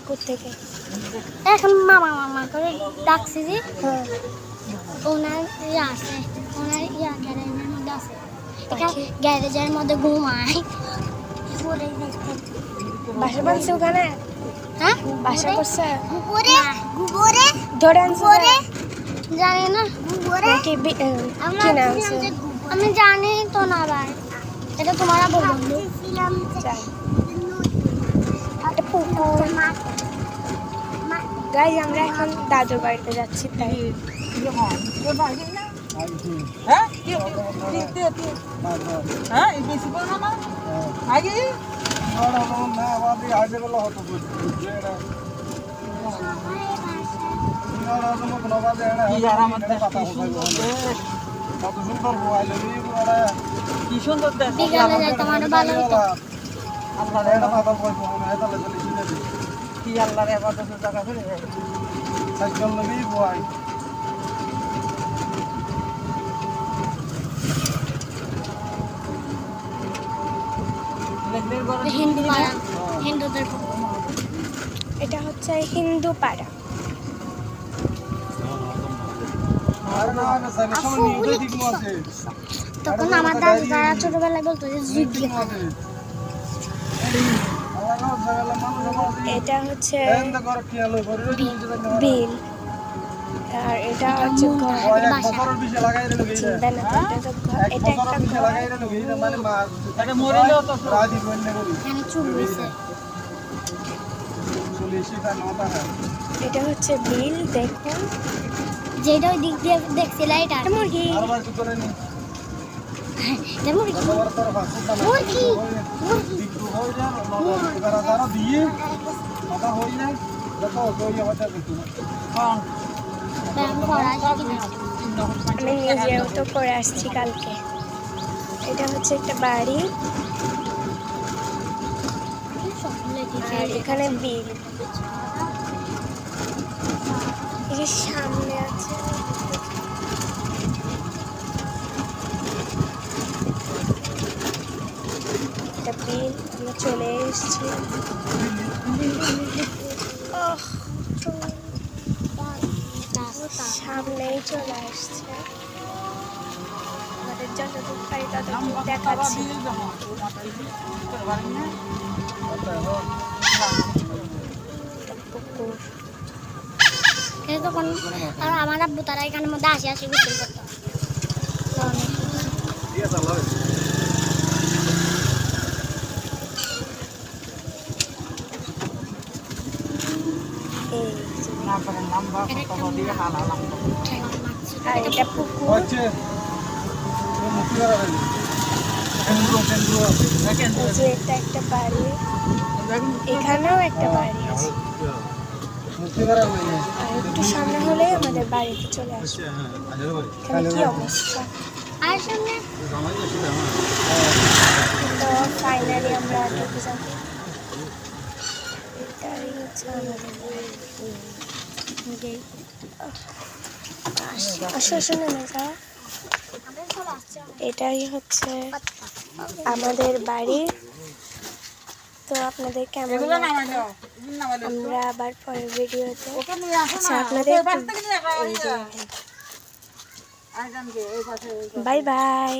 কোত্থেকে? এখন মামা মামা করে ডাকছি যে ওনার ইয়ে আছে, ওনার ইয়া গ্যারেজের মধ্যে আছে, গ্যারেজের মধ্যে ঘুমায়। বাসা বানছে ওখানে? হ্যাঁ বাসা করছে? উপরে উপরে ধরে আনছে উপরে জানি না উপরে কি কিনে আনছে? আমি জানি তো না ভাই, এটা তোমারা বলবো। যাই একটা পুকুর। গাইজ আমরা এখন দাদুর বাড়িতে যাচ্ছি। তাই বিকালে যাইতে আমার ভালো হতো। কি আল্লাহর ইবাদতের জায়গা করে সাইকেল লাগি বয় হিন্দু পাড়া, হিন্দুদের এটা হচ্ছে হিন্দু পাড়া। তখন আমার দাদু তারা ছোটবেলায় বলতো যে যুদ্ধ হবে। এটা হচ্ছে বিল, আর এটা হচ্ছে ঘর। চিন্তা না, এটা একটা ঘর। এখানে চুল হয়েছে। এটা হচ্ছে বিল, দেখুন। যেটা ওই দিক দিয়ে দেখছিল এটা মুরগি। মুরগি মুরগি আমি নিজেও তো করে আসছি কালকে। এটা হচ্ছে একটা বাড়ি, আর এখানে বিল। এই সামনে আছে একটা বিল। আমরা চলে এসেছি। সামনেই চলে আসছে। আমাদের যতটুকু পারি ততটুকু দেখাচ্ছি। পুকুর। তখন আর আমার আব্বু তারা এখানের মধ্যে আসি আসি গোসল করতো। আর এটা পুকুর। যে এটা একটা বাড়ি, এখানেও একটা বাড়ি আছে। আর একটু সামনে হলেই আমাদের বাড়িতে চলে আসবে। এখানে কি অবস্থা! আর সামনে তো ফাইনালি আমরা ঢুকে যাব। এটাই হচ্ছে আমাদের বাড়ি। আসো আসো নেমে যাও। এটাই হচ্ছে আমাদের বাড়ি। তো আপনাদের কেমন লাগলো? আমরা আবার পরের ভিডিওতে। আচ্ছা আপনাদের বাই বাই।